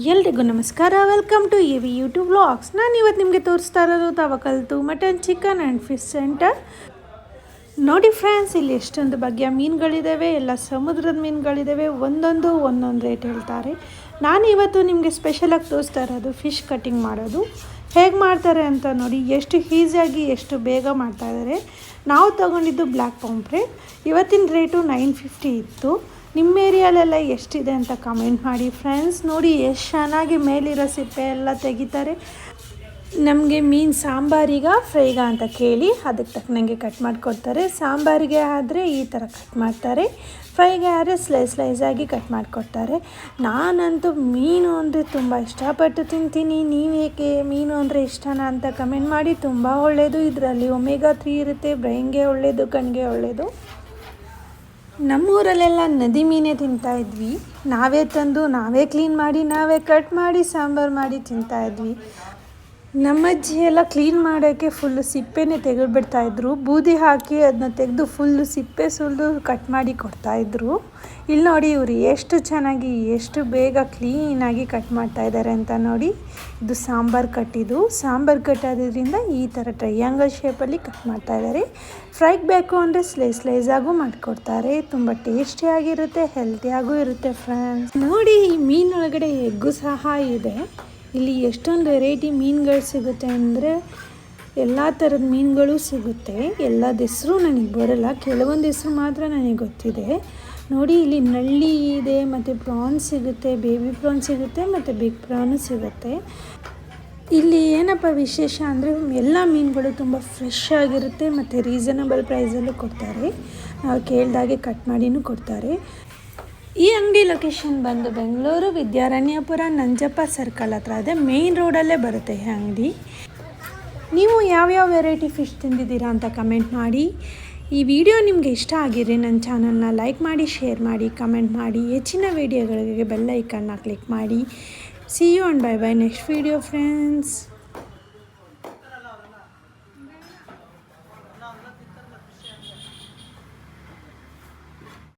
ಎಲ್ರಿಗೂ ನಮಸ್ಕಾರ. Welcome to A V YouTube vlogs. ನಾನು ಇವತ್ತು ನಿಮಗೆ ತೋರಿಸ್ತಾ ಇರೋದು Tawakkaltu mutton, chicken and fish centre. ನೋಡಿ ಫ್ರೆಂಡ್ಸ್, ಇಲ್ಲಿ ಎಷ್ಟೊಂದು ಬಗೆಯ ಮೀನುಗಳಿದ್ದಾವೆ. ಎಲ್ಲ ಸಮುದ್ರದ ಮೀನುಗಳಿದ್ದಾವೆ. ಒಂದೊಂದು ರೇಟ್ ಹೇಳ್ತಾರೆ. ನಾನು ಇವತ್ತು ನಿಮಗೆ ಸ್ಪೆಷಲಾಗಿ ತೋರಿಸ್ತಾ ಇರೋದು ಫಿಶ್ ಕಟ್ಟಿಂಗ್ ಮಾಡೋದು ಹೇಗೆ ಮಾಡ್ತಾರೆ ಅಂತ ನೋಡಿ. ಎಷ್ಟು ಈಸಿಯಾಗಿ ಎಷ್ಟು ಬೇಗ ಮಾಡ್ತಾಯಿದ್ದಾರೆ. ನಾವು ತೊಗೊಂಡಿದ್ದು ಬ್ಲ್ಯಾಕ್ ಪಾಂಪ್ರೆಟ್. ಇವತ್ತಿನ ರೇಟು 950 ಇತ್ತು. ನಿಮ್ಮ ಏರಿಯಾಲೆಲ್ಲ ಎಷ್ಟಿದೆ ಅಂತ ಕಮೆಂಟ್ ಮಾಡಿ ಫ್ರೆಂಡ್ಸ್. ನೋಡಿ ಎಷ್ಟು ಚೆನ್ನಾಗಿ ಮೇಲಿರೋ ಸಿಪ್ಪೆ ಎಲ್ಲ ತೆಗಿತಾರೆ. ನಮಗೆ ಮೀನು ಸಾಂಬಾರಿಗ ಫ್ರೈಗ ಅಂತ ಕೇಳಿ ಅದಕ್ಕೆ ತಕ್ಕನಂಗೆ ಕಟ್ ಮಾಡಿಕೊಡ್ತಾರೆ. ಸಾಂಬಾರಿಗೆ ಆದರೆ ಈ ಥರ ಕಟ್ ಮಾಡ್ತಾರೆ, ಫ್ರೈಗೆ ಆದರೆ ಸ್ಲೈಸಾಗಿ ಕಟ್ ಮಾಡಿಕೊಡ್ತಾರೆ. ನಾನಂತೂ ಮೀನು ಅಂದರೆ ತುಂಬ ಇಷ್ಟಪಟ್ಟು ತಿಂತೀನಿ. ನೀವೇಕೆ ಮೀನು ಅಂದರೆ ಇಷ್ಟನಾ ಅಂತ ಕಮೆಂಟ್ ಮಾಡಿ. ತುಂಬ ಒಳ್ಳೆಯದು. ಇದರಲ್ಲಿ ಒಮೆಗಾ 3 ಇರುತ್ತೆ. ಬ್ರೈನ್ಗೆ ಒಳ್ಳೆಯದು, ಕಣ್ಣಿಗೆ ಒಳ್ಳೆಯದು. ನಮ್ಮೂರಲ್ಲೆಲ್ಲ ನದಿ ಮೀನೇ ತಿಂತಾಯಿದ್ವಿ. ನಾವೇ ತಂದು ನಾವೇ ಕ್ಲೀನ್ ಮಾಡಿ ನಾವೇ ಕಟ್ ಮಾಡಿ ಸಾಂಬಾರು ಮಾಡಿ ತಿಂತಾಯಿದ್ವಿ. ನಮ್ಮಜ್ಜಿ ಎಲ್ಲ ಕ್ಲೀನ್ ಮಾಡೋಕ್ಕೆ ಫುಲ್ಲು ಸಿಪ್ಪೆನೇ ತೆಗೆದುಬಿಡ್ತಾಯಿದ್ರು. ಬೂದಿ ಹಾಕಿ ಅದನ್ನ ತೆಗೆದು ಫುಲ್ಲು ಸಿಪ್ಪೆ ಸುಲಿದು ಕಟ್ ಮಾಡಿ ಕೊಡ್ತಾಯಿದ್ರು. ಇಲ್ಲಿ ನೋಡಿ ಇವರು ಎಷ್ಟು ಚೆನ್ನಾಗಿ ಎಷ್ಟು ಬೇಗ ಕ್ಲೀನಾಗಿ ಕಟ್ ಮಾಡ್ತಾಯಿದ್ದಾರೆ ಅಂತ ನೋಡಿ. ಇದು ಸಾಂಬಾರು ಕಟ್ಟಿದ್ದು. ಸಾಂಬಾರು ಕಟ್ಟೋದ್ರಿಂದ ಈ ಥರ ಟ್ರಯಾಂಗಲ್ ಶೇಪಲ್ಲಿ ಕಟ್ ಮಾಡ್ತಾಯಿದ್ದಾರೆ. ಫ್ರೈಗೆ ಬೇಕು ಅಂದರೆ ಸ್ಲೈಸಾಗೂ ಮಾಡಿಕೊಡ್ತಾರೆ. ತುಂಬ ಟೇಸ್ಟಿಯಾಗಿರುತ್ತೆ, ಹೆಲ್ತಿಯಾಗೂ ಇರುತ್ತೆ ಫ್ರೆಂಡ್ಸ್. ನೋಡಿ, ಈ ಮೀನೊಳಗಡೆ ಎಗ್ಗು ಸಹ ಇದೆ. ಇಲ್ಲಿ ಎಷ್ಟೊಂದು ವೆರೈಟಿ ಮೀನುಗಳು ಸಿಗುತ್ತೆ ಅಂದರೆ ಎಲ್ಲ ಥರದ ಮೀನುಗಳು ಸಿಗುತ್ತೆ. ಎಲ್ಲದ ಹೆಸರು ನನಗೆ ಬರೋಲ್ಲ, ಕೆಲವೊಂದು ಹೆಸರು ಮಾತ್ರ ನನಗೆ ಗೊತ್ತಿದೆ. ನೋಡಿ, ಇಲ್ಲಿ ನಳ್ಳಿ ಇದೆ, ಮತ್ತು ಪ್ರಾನ್ಸ್ ಸಿಗುತ್ತೆ, ಬೇಬಿ ಪ್ರಾನ್ ಸಿಗುತ್ತೆ, ಮತ್ತು ಬಿಗ್ ಪ್ರಾನು ಸಿಗುತ್ತೆ. ಇಲ್ಲಿ ಏನಪ್ಪ ವಿಶೇಷ ಅಂದರೆ ಎಲ್ಲ ಮೀನುಗಳು ತುಂಬ ಫ್ರೆಶ್ ಆಗಿರುತ್ತೆ ಮತ್ತು ರೀಸನಬಲ್ ಪ್ರೈಸಲ್ಲೂ ಕೊಡ್ತಾರೆ. ನಾವು ಕೇಳಿದಾಗೆ ಕಟ್ ಮಾಡಿನೂ ಕೊಡ್ತಾರೆ. ಈ ಅಂಗಡಿ ಲೊಕೇಶನ್ ಬಂದು ಬೆಂಗಳೂರು ವಿದ್ಯಾರಣ್ಯಪುರ ನಂಜಪ್ಪ ಸರ್ಕಲ್ ಹತ್ರ ಇದೆ. ಮೇಯ್ನ್ ರೋಡಲ್ಲೇ ಬರುತ್ತೆ ಈ ಅಂಗಡಿ. ನೀವು ಯಾವ್ಯಾವ ವೆರೈಟಿ ಫಿಶ್ ತಿಂದಿದ್ದೀರಾ ಅಂತ ಕಮೆಂಟ್ ಮಾಡಿ. ಈ ವಿಡಿಯೋ ನಿಮಗೆ ಇಷ್ಟ ಆಗಿದ್ರೆ ನನ್ನ ಚಾನಲ್ನ ಲೈಕ್ ಮಾಡಿ, ಶೇರ್ ಮಾಡಿ, ಕಮೆಂಟ್ ಮಾಡಿ. ಹೆಚ್ಚಿನ ವಿಡಿಯೋಗಳಿಗೆ ಬೆಲ್ ಐಕನ್ನ ಕ್ಲಿಕ್ ಮಾಡಿ. See you and bye bye next video friends.